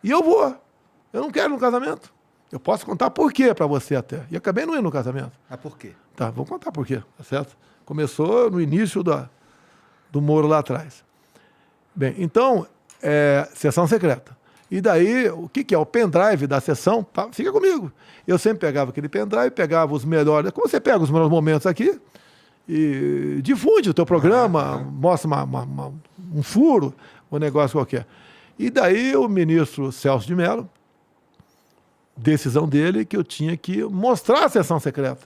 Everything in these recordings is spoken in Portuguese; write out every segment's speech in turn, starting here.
E eu vou. Eu não quero ir no casamento. Eu posso contar por quê para você até. E acabei não indo no casamento. Mas por quê? Tá, vou contar por quê, tá certo? Começou no início do Moro lá atrás. Bem, então, sessão secreta. E daí, o que é? O pendrive da sessão, tá? Fica comigo. Eu sempre pegava aquele pendrive, pegava os melhores... Como você pega os melhores momentos aqui e difunde o teu programa, mostra um furo, um negócio qualquer. E daí o ministro Celso de Mello, decisão dele que eu tinha que mostrar a sessão secreta.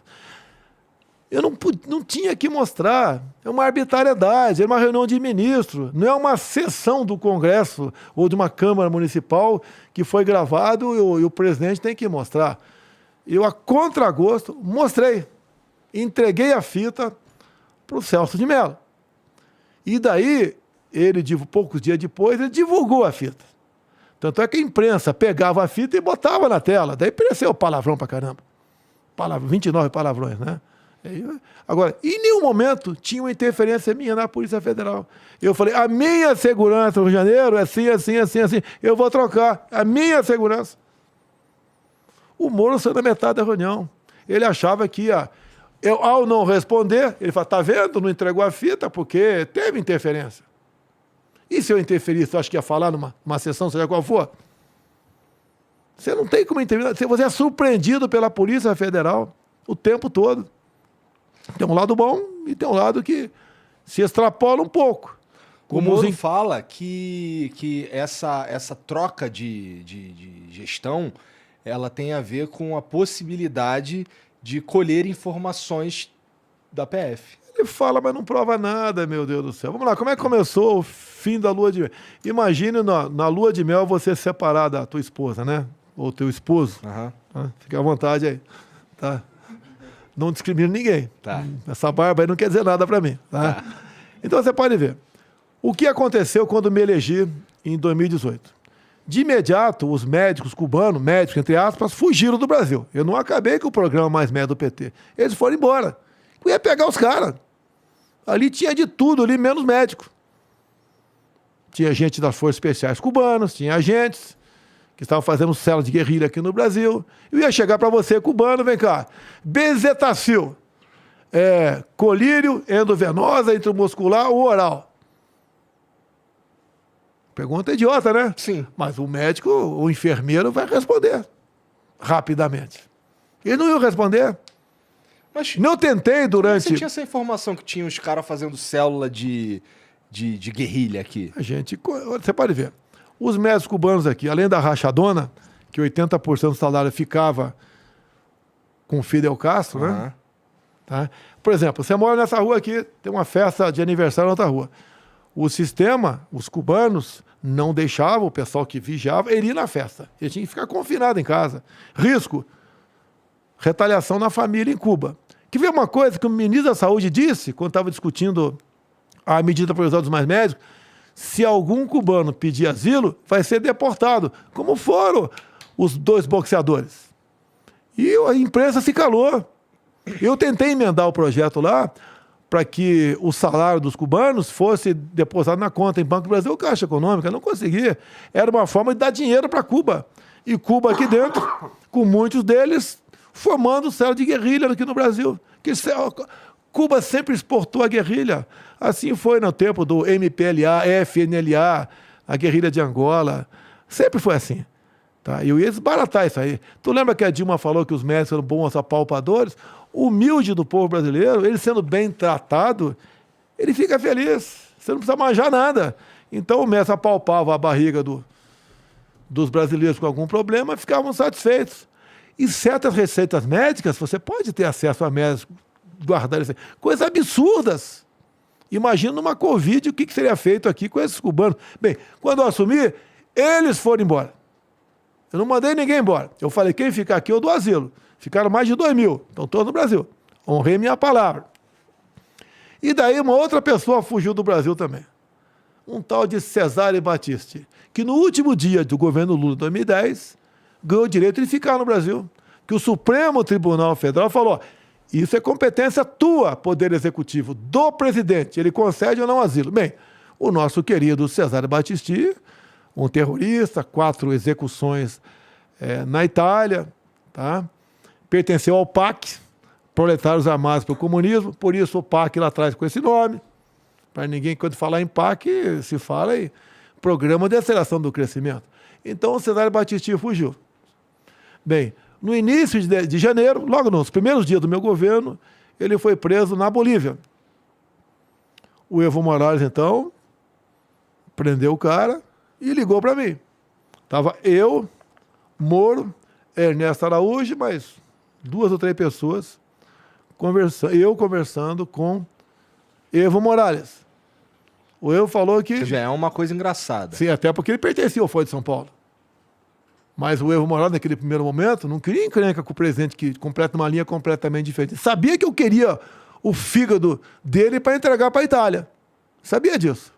Eu não tinha que mostrar. É uma arbitrariedade, é uma reunião de ministro, não é uma sessão do Congresso ou de uma Câmara Municipal que foi gravado e o presidente tem que mostrar. Eu, a contragosto, mostrei. Entreguei a fita para o Celso de Mello. E daí, poucos dias depois, ele divulgou a fita. Tanto é que a imprensa pegava a fita e botava na tela. Daí pareceu palavrão pra caramba. 29 palavrões, né? Agora, em nenhum momento tinha uma interferência minha na Polícia Federal. Eu falei, a minha segurança no Rio de Janeiro é assim, assim, assim, assim. Eu vou trocar a minha segurança. O Moro saiu na metade da reunião. Ele achava que ao não responder, ele falou, tá vendo? Não entregou a fita porque teve interferência. E se eu interferisse, eu acho que ia falar numa sessão, seja qual for? Você não tem como intervir. Você é surpreendido pela Polícia Federal o tempo todo. Tem um lado bom e tem um lado que se extrapola um pouco. O Moro fala que essa troca de gestão ela tem a ver com a possibilidade de colher informações da PF. Ele fala, mas não prova nada, meu Deus do céu. Vamos lá, como é que começou o fim da lua de mel? Imagine na lua de mel você separar da tua esposa, né? Ou teu esposo. Uhum. Tá? Fica à vontade aí. Tá? Não discrimina ninguém. Tá. Essa barba aí não quer dizer nada para mim. Tá? Então você pode ver. O que aconteceu quando me elegi em 2018? De imediato, os médicos cubanos, médicos entre aspas, fugiram do Brasil. Eu não acabei com o programa Mais Médio do PT. Eles foram embora. Eu ia pegar os caras. Ali tinha de tudo, ali menos médico. Tinha gente das Forças Especiais cubanas, tinha agentes que estavam fazendo célula de guerrilha aqui no Brasil. Eu ia chegar para você, cubano, vem cá. Bezetacil, colírio, endovenosa, intramuscular ou oral? Pergunta idiota, né? Sim. Mas o médico, o enfermeiro vai responder rapidamente. Ele não ia responder. Mas não tentei durante... Você tinha essa informação que tinha os caras fazendo célula de guerrilha aqui? Você pode ver. Os médicos cubanos aqui, além da rachadona, que 80% do salário ficava com Fidel Castro, né? Tá? Por exemplo, você mora nessa rua aqui, tem uma festa de aniversário na outra rua. O sistema, os cubanos, não deixavam o pessoal que vigiava ir na festa. Ele tinha que ficar confinado em casa. Risco. Retaliação na família em Cuba. Que veio uma coisa que o ministro da Saúde disse, quando estava discutindo a medida provisória dos mais médicos, se algum cubano pedir asilo, vai ser deportado, como foram os 2 boxeadores. E a imprensa se calou. Eu tentei emendar o projeto lá para que o salário dos cubanos fosse depositado na conta em Banco do Brasil ou Caixa Econômica. Não conseguia. Era uma forma de dar dinheiro para Cuba. E Cuba aqui dentro, com muitos deles formando célula de guerrilha aqui no Brasil. Cuba sempre exportou a guerrilha. Assim foi no tempo do MPLA, FNLA, a guerrilha de Angola. Sempre foi assim. Tá? E eu ia desbaratar isso aí. Tu lembra que a Dilma falou que os médicos eram bons apalpadores? O humilde do povo brasileiro, ele sendo bem tratado, ele fica feliz. Você não precisa manjar nada. Então o médico apalpava a barriga dos brasileiros com algum problema e ficavam satisfeitos. E certas receitas médicas, você pode ter acesso a médicos, guardar isso aí. Coisas absurdas. Imagina numa Covid o que seria feito aqui com esses cubanos. Bem, quando eu assumi, eles foram embora. Eu não mandei ninguém embora. Eu falei, quem ficar aqui eu dou asilo. Ficaram mais de 2.000. Estão todos no Brasil. Honrei minha palavra. E daí uma outra pessoa fugiu do Brasil também. Um tal de Cesare Battisti, que no último dia do governo Lula, 2010, ganhou o direito de ficar no Brasil. Que o Supremo Tribunal Federal falou, isso é competência tua, Poder Executivo, do presidente. Ele concede ou não asilo. Bem, o nosso querido Cesare Battisti um terrorista, 4 execuções na Itália, tá? Pertenceu ao PAC, Proletários Armados pelo Comunismo, por isso o PAC lá atrás com esse nome. Para ninguém, quando falar em PAC, se fala em Programa de Aceleração do Crescimento. Então o Cesário Battisti fugiu. Bem, no início de janeiro, logo nos primeiros dias do meu governo, ele foi preso na Bolívia. O Evo Morales, então, prendeu o cara e ligou para mim. Tava eu, Moro, Ernesto Araújo, mais 2 ou 3 pessoas, conversando com Evo Morales. O Evo falou que... Já é uma coisa engraçada. Sim, até porque ele pertencia ao Fórum de São Paulo. Mas o Evo Morales, naquele primeiro momento, não queria encrenca com o presidente que completa uma linha completamente diferente. Sabia que eu queria o fígado dele para entregar para a Itália. Sabia disso.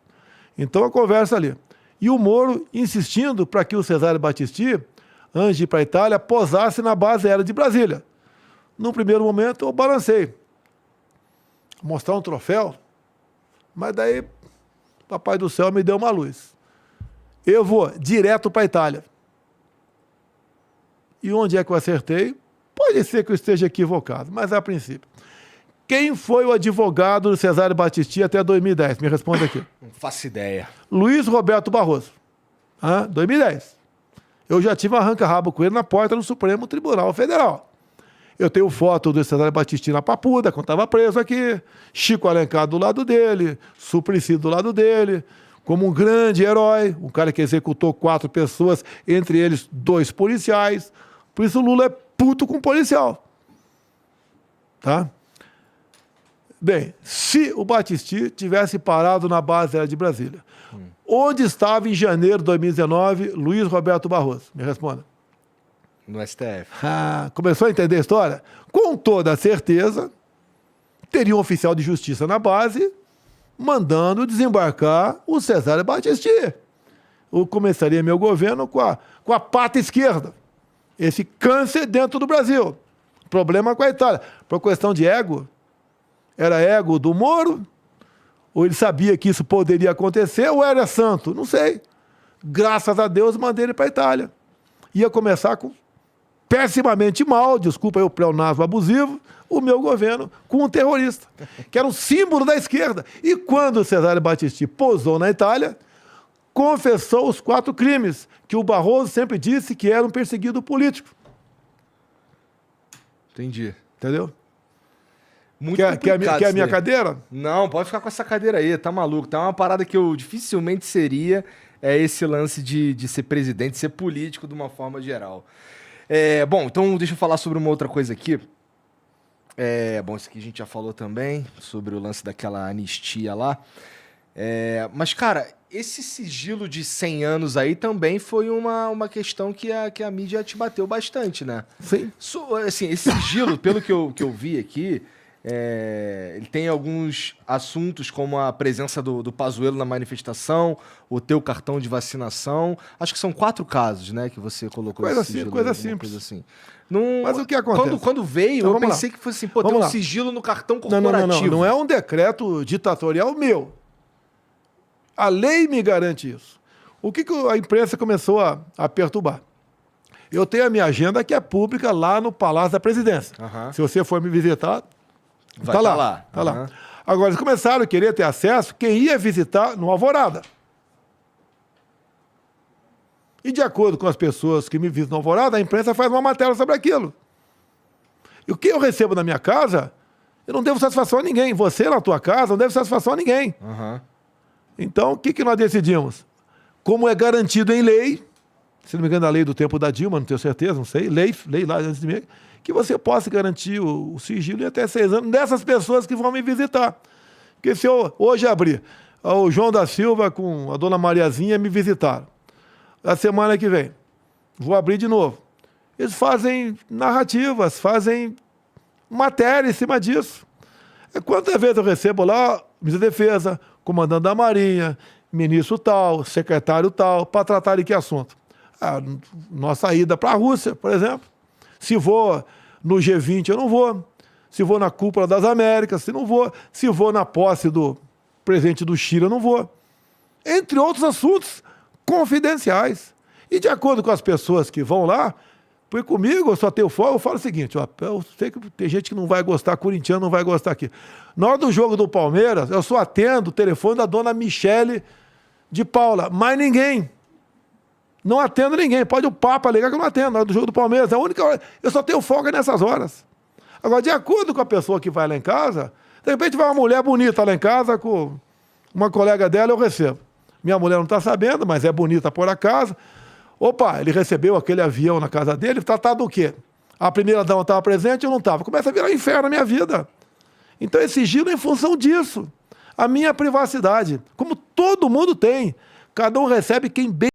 Então a conversa ali. E o Moro insistindo para que o Cesário Battisti, antes de ir para a Itália, posasse na base aérea de Brasília. No primeiro momento eu balancei. Mostrar um troféu. Mas daí, Papai do Céu me deu uma luz. Eu vou direto para a Itália. E onde é que eu acertei? Pode ser que eu esteja equivocado, mas a princípio. Quem foi o advogado do Cesário Battisti até 2010? Me responda aqui. Não faço ideia. Luiz Roberto Barroso. 2010. Eu já tive um arranca-rabo com ele na porta do Supremo Tribunal Federal. Eu tenho foto do Cesário Battisti na Papuda, quando estava preso aqui. Chico Alencar do lado dele. Suplicy do lado dele. Como um grande herói. Um cara que executou 4 pessoas, entre eles 2 policiais. Por isso o Lula é puto com policial. Tá? Bem, se o Battisti tivesse parado na base aérea de Brasília, onde estava em janeiro de 2019 Luiz Roberto Barroso? Me responda. No STF. Começou a entender a história? Com toda certeza, teria um oficial de justiça na base mandando desembarcar o Cesário Battisti. Eu começaria meu governo com a pata esquerda. Esse câncer dentro do Brasil. Problema com a Itália. Por questão de ego, era ego do Moro? Ou ele sabia que isso poderia acontecer? Ou era santo? Não sei. Graças a Deus, mandei ele para a Itália. Ia começar com pessimamente mal, desculpa aí o pleonasmo abusivo, o meu governo com um terrorista, que era um símbolo da esquerda. E quando o Cesário Battisti pousou na Itália, confessou os 4 crimes que o Barroso sempre disse que era um perseguido político. Entendi. Entendeu? Muito Quer a minha cadeira? Não, pode ficar com essa cadeira aí, tá maluco. Tá uma parada que eu dificilmente seria esse lance de ser presidente, ser político de uma forma geral. Bom, então deixa eu falar sobre uma outra coisa aqui. Bom, isso aqui a gente já falou também, sobre o lance daquela anistia lá. Mas, cara, esse sigilo de 100 anos aí também foi uma questão que a mídia te bateu bastante, né? Sim. Assim, esse sigilo, pelo que eu vi aqui, ele tem alguns assuntos como a presença do Pazuello na manifestação, o teu cartão de vacinação. Acho que são 4 casos, né, que você colocou esse sigilo. Coisa simples. Coisa assim. Não, mas o que acontece? Quando veio, então, eu pensei que fosse assim, tem um sigilo no cartão corporativo. Não é um decreto ditatorial meu. A lei me garante isso. O que a imprensa começou a perturbar? Eu tenho a minha agenda que é pública lá no Palácio da Presidência. Se você for me visitar, vai tá lá. Tá lá. Agora, eles começaram a querer ter acesso quem ia visitar no Alvorada. E de acordo com as pessoas que me visitam no Alvorada, a imprensa faz uma matéria sobre aquilo. E o que eu recebo na minha casa, eu não devo satisfação a ninguém. Você na tua casa não deve satisfação a ninguém. Então, o que nós decidimos? Como é garantido em lei, se não me engano, da lei do tempo da Dilma, não tenho certeza, não sei, lei lá antes de mim, que você possa garantir o sigilo em até 6 anos dessas pessoas que vão me visitar. Porque se eu hoje abrir, o João da Silva com a dona Mariazinha me visitaram. A semana que vem, vou abrir de novo. Eles fazem narrativas, fazem matéria em cima disso. Quantas vezes eu recebo lá, ministro da Defesa, comandante da Marinha, ministro tal, secretário tal, para tratar de que assunto? Nossa ida para a Rússia, por exemplo. Se vou no G20, eu não vou. Se vou na Cúpula das Américas, não vou. Se vou na posse do presidente do Chile, eu não vou. Entre outros assuntos confidenciais. E de acordo com as pessoas que vão lá, porque comigo eu só tenho foco, eu falo o seguinte, ó, eu sei que tem gente que não vai gostar, corintiano não vai gostar aqui. Na hora do jogo do Palmeiras, eu só atendo o telefone da dona Michele de Paula, mais ninguém. Não atendo ninguém. Pode o Papa ligar que eu não atendo na hora do jogo do Palmeiras. É a única hora. Eu só tenho folga nessas horas. Agora, de acordo com a pessoa que vai lá em casa, de repente vai uma mulher bonita lá em casa com uma colega dela, eu recebo. Minha mulher não está sabendo, mas é bonita por acaso. Opa, ele recebeu aquele avião na casa dele, tratado do quê? A primeira dama estava presente, eu não estava. Começa a virar um inferno na minha vida. Então, esse sigilo é em função disso. A minha privacidade, como todo mundo tem. Cada um recebe quem bem